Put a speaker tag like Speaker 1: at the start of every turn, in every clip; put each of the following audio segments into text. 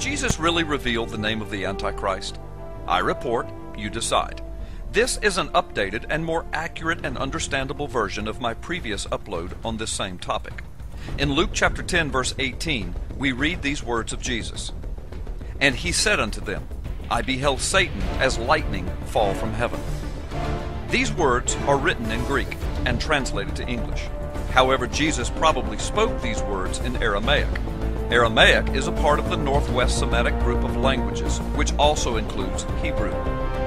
Speaker 1: Jesus really revealed the name of the Antichrist? I report, you decide. This is an updated and more accurate and understandable version of my previous upload on this same topic. In Luke chapter 10 verse 18, we read these words of Jesus. And he said unto them, I beheld Satan as lightning fall from heaven. These words are written in Greek and translated to English. However, Jesus probably spoke these words in Aramaic. Aramaic is a part of the Northwest Semitic group of languages, which also includes Hebrew.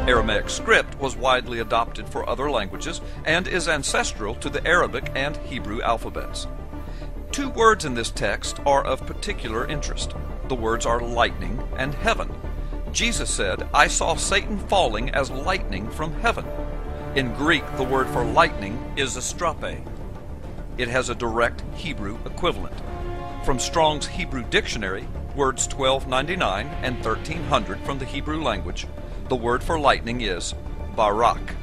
Speaker 1: Aramaic script was widely adopted for other languages and is ancestral to the Arabic and Hebrew alphabets. Two words in this text are of particular interest. The words are lightning and heaven. Jesus said, I saw Satan falling as lightning from heaven. In Greek, the word for lightning is astrape. It has a direct Hebrew equivalent. From Strong's Hebrew Dictionary, words 1299 and 1300 from the Hebrew language, the word for lightning is barak.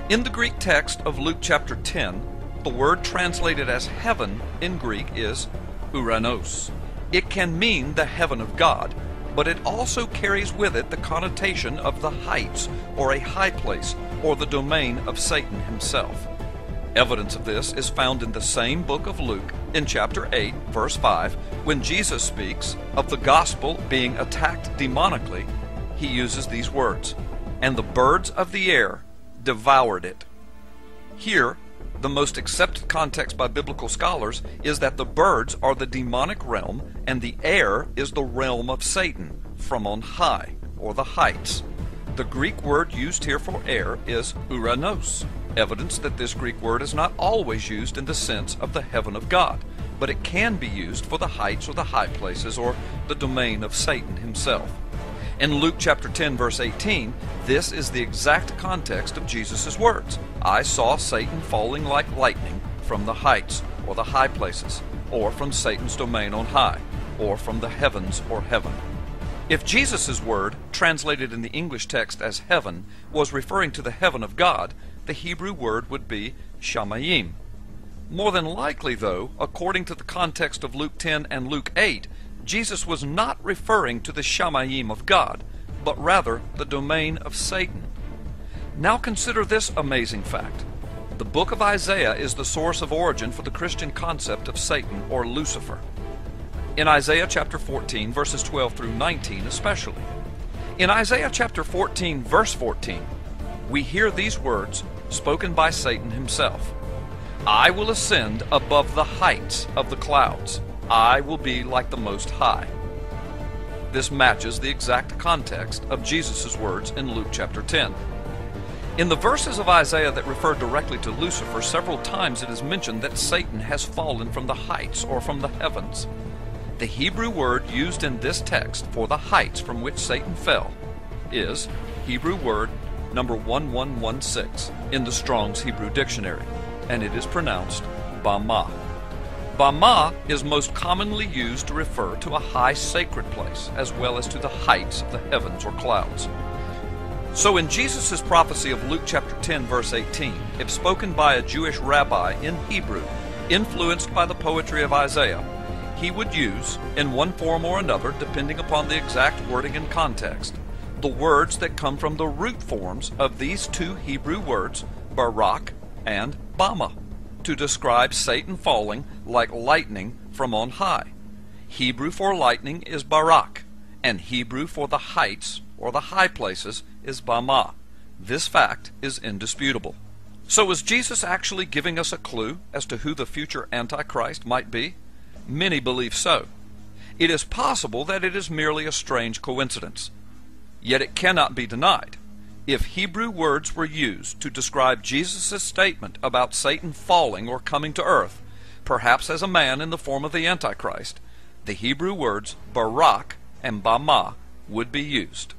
Speaker 1: In the Greek text of Luke chapter 10, the word translated as heaven in Greek is uranos. It can mean the heaven of God, but it also carries with it the connotation of the heights, or a high place, or the domain of Satan himself. Evidence of this is found in the same book of Luke, in chapter 8, verse 5, when Jesus speaks of the gospel being attacked demonically. He uses these words, and the birds of the air devoured it. Here, the most accepted context by biblical scholars is that the birds are the demonic realm and the air is the realm of Satan, from on high, or the heights. The Greek word used here for air is uranos, evidence that this Greek word is not always used in the sense of the heaven of God, but it can be used for the heights or the high places or the domain of Satan himself. In Luke chapter 10 verse 18, this is the exact context of Jesus' words. I saw Satan falling like lightning from the heights or the high places, or from Satan's domain on high, or from the heavens or heaven. If Jesus' word, translated in the English text as heaven, was referring to the heaven of God, the Hebrew word would be shamayim. More than likely, though, according to the context of Luke 10 and Luke 8, Jesus was not referring to the shamayim of God, but rather the domain of Satan. Now consider this amazing fact. The book of Isaiah is the source of origin for the Christian concept of Satan or Lucifer. In Isaiah chapter 14, verses 12 through 19 especially. In Isaiah chapter 14, verse 14, we hear these words spoken by Satan himself. I will ascend above the heights of the clouds. I will be like the Most High. This matches the exact context of Jesus' words in Luke chapter 10. In the verses of Isaiah that refer directly to Lucifer, several times it is mentioned that Satan has fallen from the heights or from the heavens. The Hebrew word used in this text for the heights from which Satan fell is Hebrew word number 1116 in the Strong's Hebrew Dictionary, and it is pronounced Bama. Bama is most commonly used to refer to a high sacred place, as well as to the heights of the heavens or clouds. So in Jesus' prophecy of Luke chapter 10 verse 18, if spoken by a Jewish rabbi in Hebrew, influenced by the poetry of Isaiah, he would use, in one form or another, depending upon the exact wording and context, the words that come from the root forms of these two Hebrew words, barak and bama, to describe Satan falling like lightning from on high. Hebrew for lightning is barak, and Hebrew for the heights or the high places is bama. This fact is indisputable. So is Jesus actually giving us a clue as to who the future Antichrist might be? Many believe so. It is possible that it is merely a strange coincidence. Yet it cannot be denied. If Hebrew words were used to describe Jesus' statement about Satan falling or coming to earth, perhaps as a man in the form of the Antichrist, the Hebrew words barak and bama would be used.